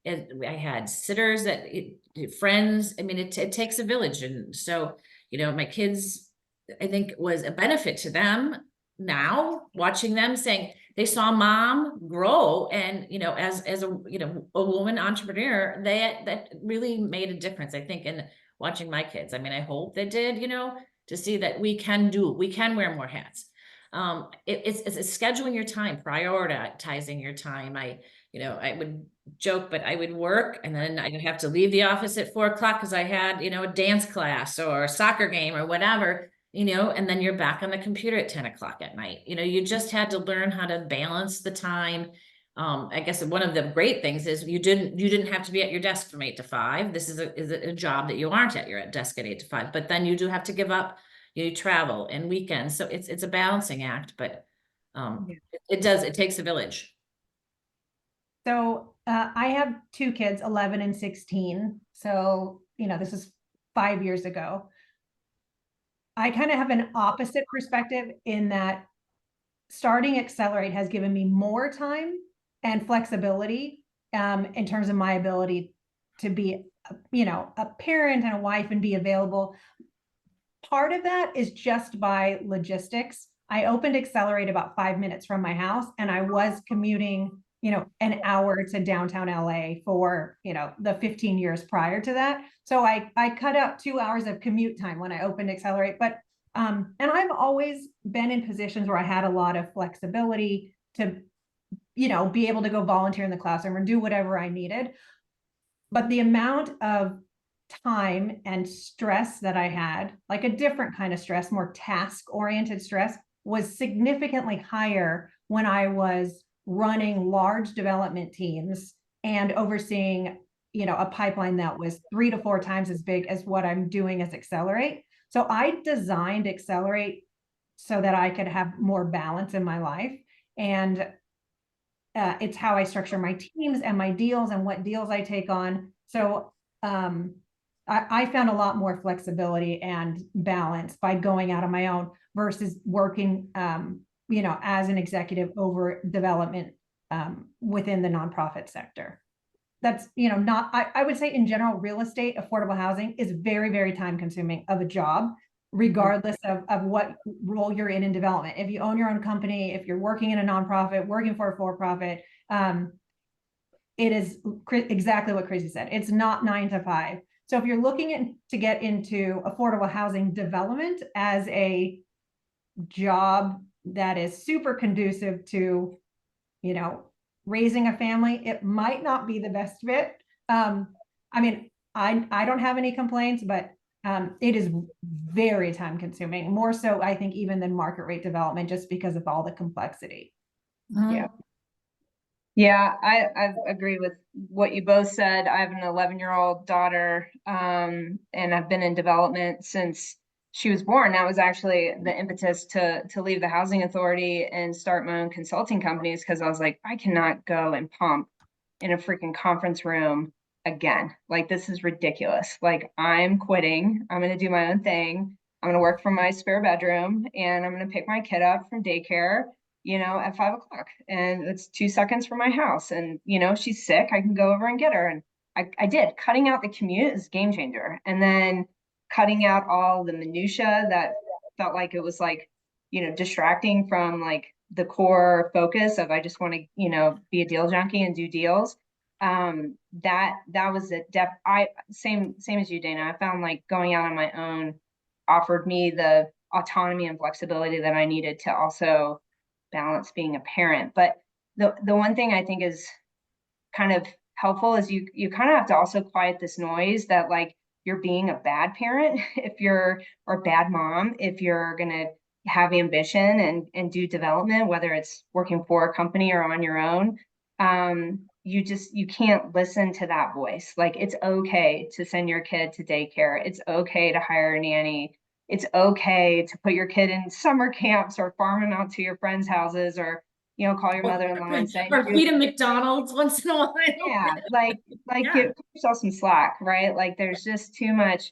I had sitters friends. I mean, it takes a village. And so, my kids, I think was a benefit to them now, watching them saying they saw mom grow. And, as a, a woman entrepreneur, that really made a difference, I think, in watching my kids. I mean, I hope they did, to see that we can wear more hats. It's scheduling your time, prioritizing your time. I would joke, but I would work and then I'd have to leave the office at 4 o'clock because I had, a dance class or a soccer game or whatever, and then you're back on the computer at 10 o'clock at night. You just had to learn how to balance the time. I guess one of the great things is you didn't have to be at your desk from 8 to 5. This is a job that you aren't at your desk at 8 to 5, but then you do have to give up. You travel and weekends. So it's a balancing act, but it takes a village. So I have 2 kids, 11 and 16. So, this is 5 years ago. I kind of have an opposite perspective in that starting Accelerate has given me more time and flexibility in terms of my ability to be, a parent and a wife and be available. Part of that is just by logistics. I opened Accelerate about 5 minutes from my house, and I was commuting, an hour to downtown LA for, the 15 years prior to that. So I cut out 2 hours of commute time when I opened Accelerate. But and I've always been in positions where I had a lot of flexibility to, be able to go volunteer in the classroom or do whatever I needed. But the amount of time and stress that I had, like a different kind of stress, more task-oriented stress, was significantly higher when I was running large development teams and overseeing, a pipeline that was 3 to 4 times as big as what I'm doing as Accelerate. So I designed Accelerate so that I could have more balance in my life. And it's how I structure my teams and my deals and what deals I take on. So I found a lot more flexibility and balance by going out on my own versus working, as an executive over development within the nonprofit sector. That's, I would say in general, real estate, affordable housing is very, very time consuming of a job. regardless of what role you're in development. If you own your own company, if you're working in a nonprofit, working for a for-profit, it is exactly what Chrissy said. It's not 9 to 5. So if you're looking to get into affordable housing development as a job that is super conducive to, you know, raising a family, it might not be the best fit. I mean, I don't have any complaints, but it is very time consuming, more so I think even than market rate development, just because of all the complexity. Yeah. Yeah, I agree with what you both said. I have an 11-year-old daughter, and I've been in development since she was born. That was actually the impetus to leave the housing authority and start my own consulting companies, because I was like, I cannot go and pump in a freaking conference room again. Like, this is ridiculous. Like, I'm quitting. I'm going to do my own thing. I'm going to work from my spare bedroom, and I'm going to pick my kid up from daycare, you know, at 5 o'clock, and it's 2 seconds from my house. And, you know, she's sick, I can go over and get her. And I did. Cutting out the commute is a game changer. And then cutting out all the minutia that felt like it was like, you know, distracting from like the core focus of, I just want to, you know, be a deal junkie and do deals. That was a same as you, Dana. I found like going out on my own offered me the autonomy and flexibility that I needed to also balance being a parent. But the one thing I think is kind of helpful is you kind of have to also quiet this noise that like you're being a bad parent or bad mom if you're gonna have ambition and do development, whether it's working for a company or on your own. You can't listen to that voice. Like, it's okay to send your kid to daycare. It's okay to hire a nanny. It's okay to put your kid in summer camps or farm them out to your friends' houses, or, you know, call your mother-in-law and say, or feed him McDonald's once in a while. yeah, like Yeah. give yourself some slack, right? Like, there's just too much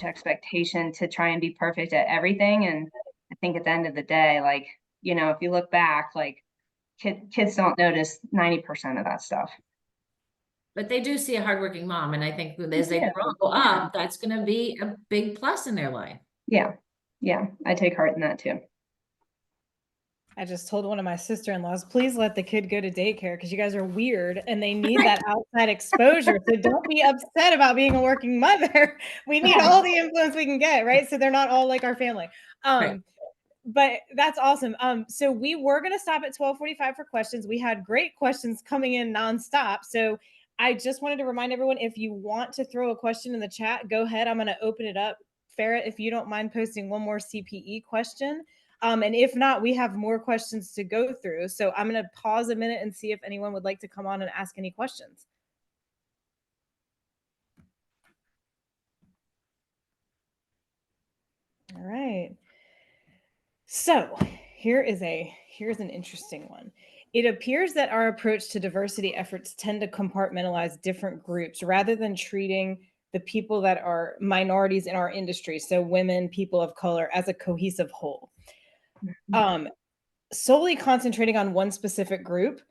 expectation to try and be perfect at everything. And I think at the end of the day, like, you know, if you look back, like kids don't notice 90% of that stuff. But they do see a hardworking mom, and I think as they grow up, that's going to be a big plus in their life. Yeah. I take heart in that too. I just told one of my sister-in-laws, please let the kid go to daycare because you guys are weird and they need that outside exposure. So don't be upset about being a working mother. We need all the influence we can get, right? So they're not all like our family. Right. But that's awesome. So we were going to stop at 12:45 for questions. We had great questions coming in nonstop. So I just wanted to remind everyone, if you want to throw a question in the chat, go ahead. I'm going to open it up. Farrah, if you don't mind posting one more CPE question. And if not, we have more questions to go through. So I'm going to pause a minute and see if anyone would like to come on and ask any questions. All right. So here's an interesting one. It appears that our approach to diversity efforts tend to compartmentalize different groups rather than treating the people that are minorities in our industry, so women, people of color, as a cohesive whole. Solely concentrating on one specific group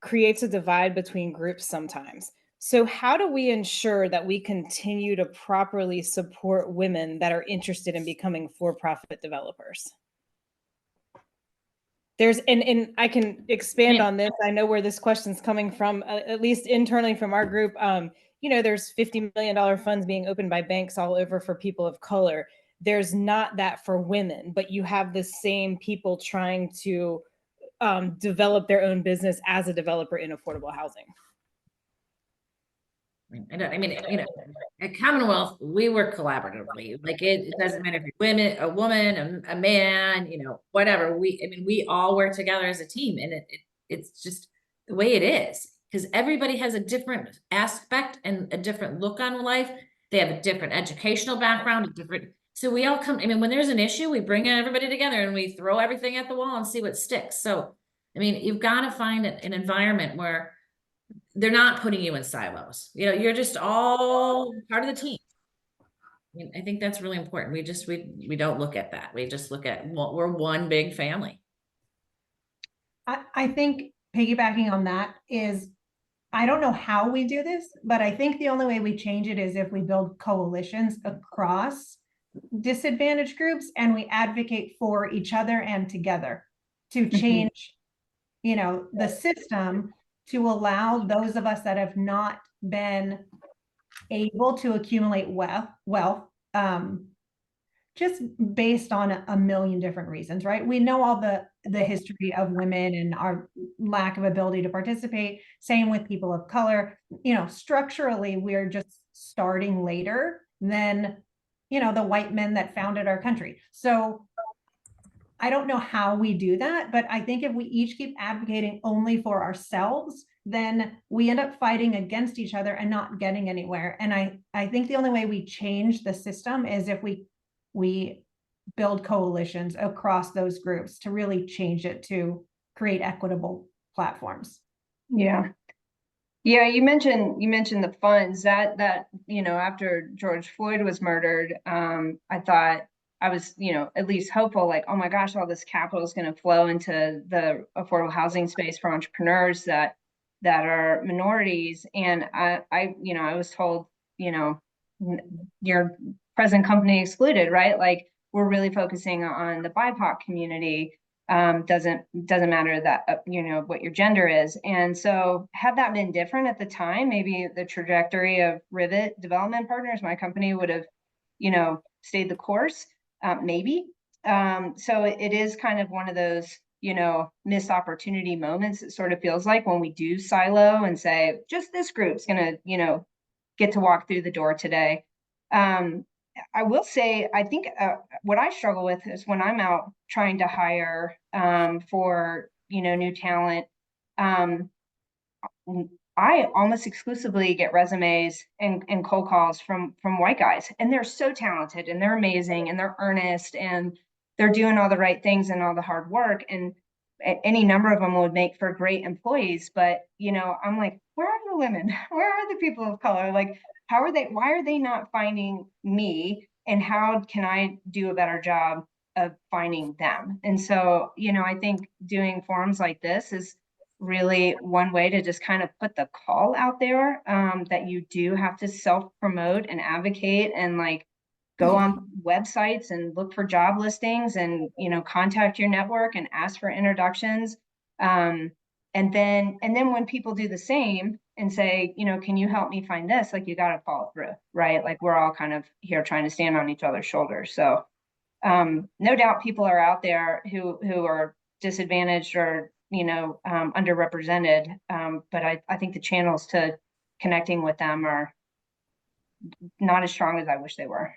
creates a divide between groups sometimes. So how do we ensure that we continue to properly support women that are interested in becoming for-profit developers? And I can expand on this. I know where this question's coming from, at least internally from our group. You know, there's $50 million funds being opened by banks all over for people of color. There's not that for women, but you have the same people trying to develop their own business as a developer in affordable housing. I mean, you know, at Commonwealth, we work collaboratively. Like, it doesn't matter if you're a woman, a man, you know, whatever. We all work together as a team, and it's just the way it is, because everybody has a different aspect and a different look on life. They have a different educational background, so we all come. I mean, when there's an issue, we bring everybody together and we throw everything at the wall and see what sticks. So, I mean, you've got to find an environment where they're not putting you in silos. You know, you're just all part of the team. I mean, I think that's really important. We don't look at that. We just look at, well, we're one big family. I think piggybacking on that is, I don't know how we do this, but I think the only way we change it is if we build coalitions across disadvantaged groups and we advocate for each other and together to change, the system to allow those of us that have not been able to accumulate wealth, just based on a million different reasons, right? We know all the history of women and our lack of ability to participate. Same with people of color. Structurally, we're just starting later than, the white men that founded our country. So I don't know how we do that, but I think if we each keep advocating only for ourselves, then we end up fighting against each other and not getting anywhere. And I think the only way we change the system is if we build coalitions across those groups to really change it to create equitable platforms. Yeah. Yeah, you mentioned the funds that after George Floyd was murdered, I thought I was, at least hopeful, like, oh my gosh, all this capital is going to flow into the affordable housing space for entrepreneurs that are minorities. And I was told, your present company excluded, right? Like, we're really focusing on the BIPOC community. Doesn't matter that, what your gender is. And so had that been different at the time, maybe the trajectory of Rivet Development Partners, my company, would have, stayed the course, maybe. So it is kind of one of those, missed opportunity moments. It sort of feels like when we do silo and say, just this group's going to, get to walk through the door today. I will say, I think what I struggle with is when I'm out trying to hire for, new talent, I almost exclusively get resumes and cold calls from white guys, and they're so talented and they're amazing and they're earnest and they're doing all the right things and all the hard work. And any number of them would make for great employees. But, I'm like, where are the women? Where are the people of color? Like, why are they not finding me? And how can I do a better job of finding them? And so, I think doing forums like this is really one way to just kind of put the call out there, that you do have to self-promote and advocate and like go on websites and look for job listings and, contact your network and ask for introductions. And then when people do the same and say, can you help me find this? Like, you got to follow through, right? Like, we're all kind of here trying to stand on each other's shoulders. So no doubt people are out there who are disadvantaged or, underrepresented. But I think the channels to connecting with them are not as strong as I wish they were.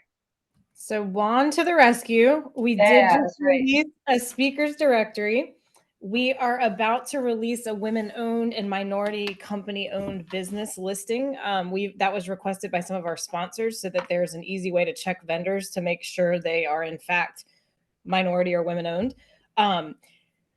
So Juan to the rescue. We did just release a speakers directory. We are about to release a women-owned and minority company-owned business listing. That was requested by some of our sponsors so that there's an easy way to check vendors to make sure they are in fact minority or women-owned.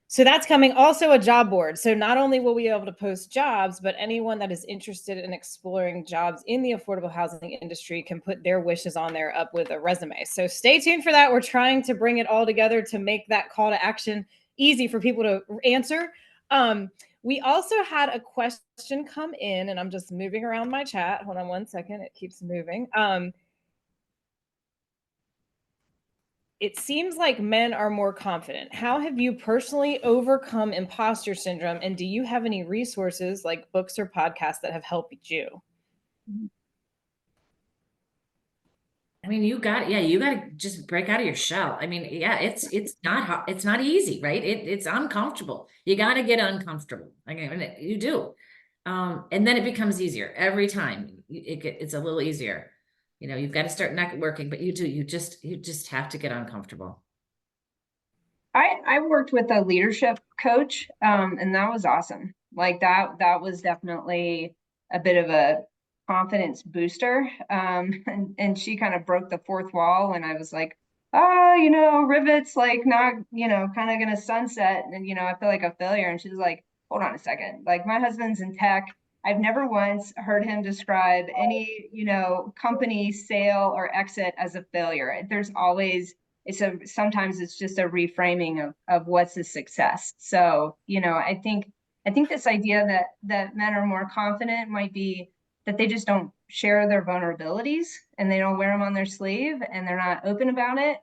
So that's coming. Also a job board. So not only will we be able to post jobs, but anyone that is interested in exploring jobs in the affordable housing industry can put their wishes on there up with a resume. So stay tuned for that. We're trying to bring it all together to make that call to action easy for people to answer. We also had a question come in, and I'm just moving around my chat. Hold on one second. It keeps moving. It seems like men are more confident. How have you personally overcome imposter syndrome? And do you have any resources like books or podcasts that have helped you? I mean, you got to just break out of your shell. I mean, yeah, it's not easy, right? It's uncomfortable. You got to get uncomfortable. I mean, you do. And then it becomes easier every time. It's a little easier. You've got to start networking, but you just have to get uncomfortable. I worked with a leadership coach, and that was awesome. Like that was definitely a bit of a confidence booster. And she kind of broke the fourth wall when I was like, Rivet's like not, kind of gonna sunset, and I feel like a failure. And she's like, hold on a second. Like, my husband's in tech. I've never once heard him describe any, company sale or exit as a failure. There's always, sometimes it's just a reframing of what's a success. So, I think this idea that men are more confident might be that they just don't share their vulnerabilities and they don't wear them on their sleeve and they're not open about it.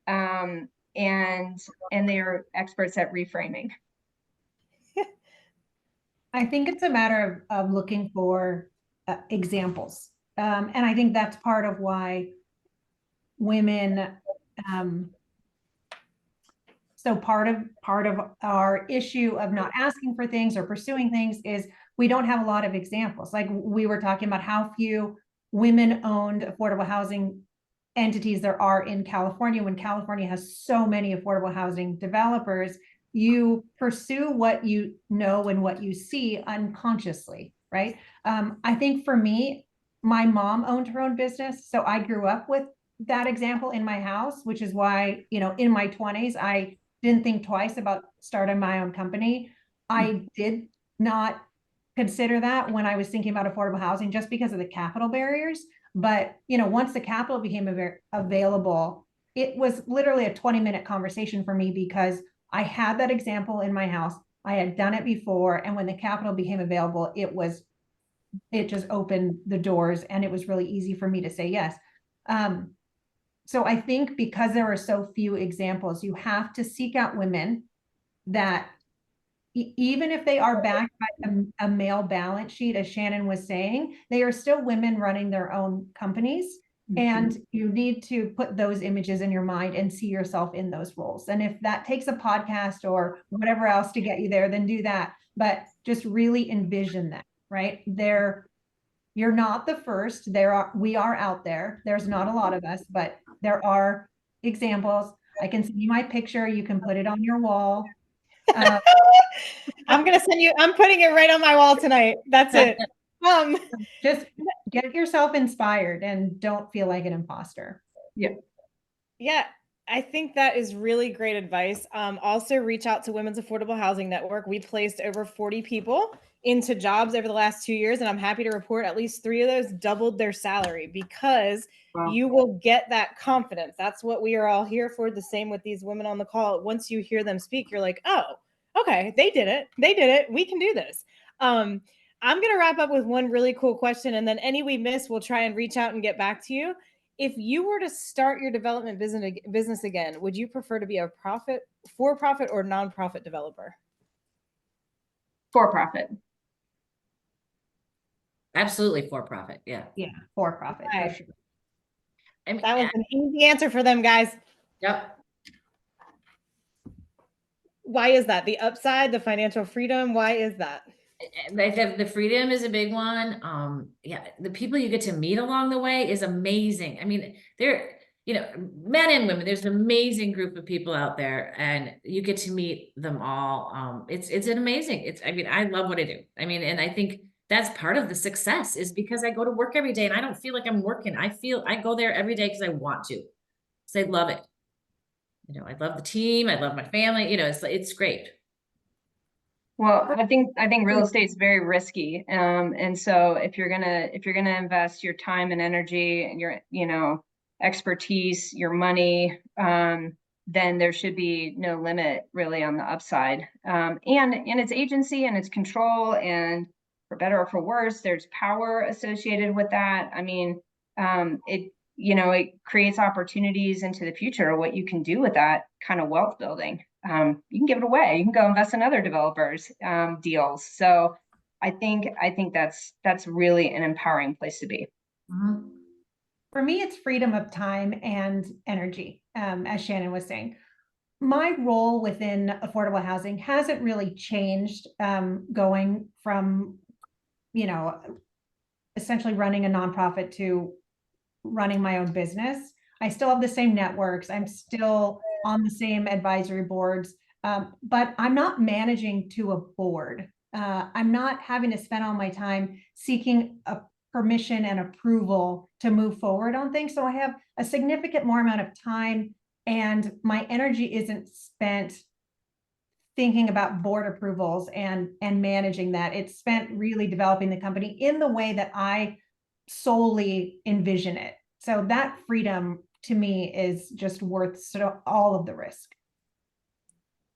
And they are experts at reframing. I think it's a matter of looking for examples. And I think that's part of why women, so part of our issue of not asking for things or pursuing things is we don't have a lot of examples. Like we were talking about how few women-owned affordable housing entities there are in California, when California has so many affordable housing developers. You pursue what you know and what you see unconsciously, right? I think for me, my mom owned her own business, so I grew up with that example in my house, which is why, you know, in my 20s, I didn't think twice about starting my own company. I did not consider that when I was thinking about affordable housing, just because of the capital barriers. But, you know, once the capital became available, it was literally a 20-minute conversation for me because I had that example in my house. I had done it before. And when the capital became available, it just opened the doors and it was really easy for me to say yes. So I think because there are so few examples, you have to seek out women that even if they are backed by a male balance sheet, as Shannon was saying, they are still women running their own companies. And you need to put those images in your mind and see yourself in those roles. And if that takes a podcast or whatever else to get you there, then do that. But just really envision that, right? You're not the first. We are out there. There's not a lot of us, but there are examples. I can send you my picture. You can put it on your wall. I'm putting it right on my wall tonight. That's it. Just get yourself inspired and don't feel like an imposter. Yeah, I think that is really great advice. Also reach out to Women's Affordable Housing Network. We placed over 40 people into jobs over the last 2 years, and I'm happy to report at least 3 of those doubled their salary because you will get that confidence. That's what we are all here for. The same with these women on the call. Once you hear them speak, you're like, oh, okay, they did it. They did it. We can do this. I'm going to wrap up with one really cool question, and then any we miss, we'll try and reach out and get back to you. If you were to start your development business again, would you prefer to be a for-profit or nonprofit developer? For-profit. Absolutely for-profit. Yeah. Yeah, for-profit for sure. I mean, That was an easy answer for them, guys. Yep. Why is that? The upside, the financial freedom. Why is that? The freedom is a big one. Yeah, the people you get to meet along the way is amazing. I mean, they're, you know, men and women, there's an amazing group of people out there and you get to meet them all. It's an amazing, I mean, I love what I do. I mean, and I think that's part of the success is because I go to work every day and I don't feel like I'm working. I go there every day because I want to. So I love it. You know, I love the team. I love my family. You know, it's great. Well, I think real estate is very risky. And so if you're gonna invest your time and energy and your, you know, expertise, your money, then there should be no limit really on the upside. And its agency and its control, and for better or for worse, there's power associated with that. I mean, it creates opportunities into the future, what you can do with that kind of wealth building. You can give it away. You can go invest in other developers' deals. So I think that's really an empowering place to be. Mm-hmm. For me, it's freedom of time and energy, as Shannon was saying. My role within affordable housing hasn't really changed, going from, you know, essentially running a nonprofit to running my own business. I still have the same networks. I'm still on the same advisory boards, but I'm not managing to a board. I'm not having to spend all my time seeking a permission and approval to move forward on things. So I have a significant more amount of time and my energy isn't spent thinking about board approvals and managing that. It's spent really developing the company in the way that I solely envision it. So that freedom to me is just worth all of the risk.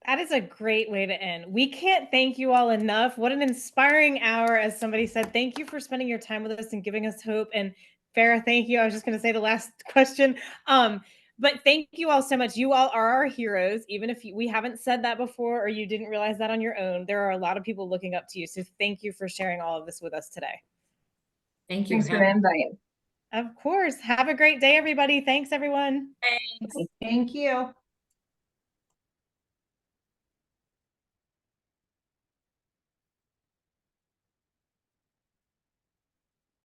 That is a great way to end. We can't thank you all enough. What an inspiring hour, as somebody said. Thank you for spending your time with us and giving us hope. And Farah, thank you. I was just going to say the last question. But thank you all so much. You all are our heroes, even if we haven't said that before or you didn't realize that on your own. There are a lot of people looking up to you. So thank you for sharing all of this with us today. Thank you. Thanks for the invite. Of course. Have a great day, everybody. Thanks, everyone. Thanks. Thank you.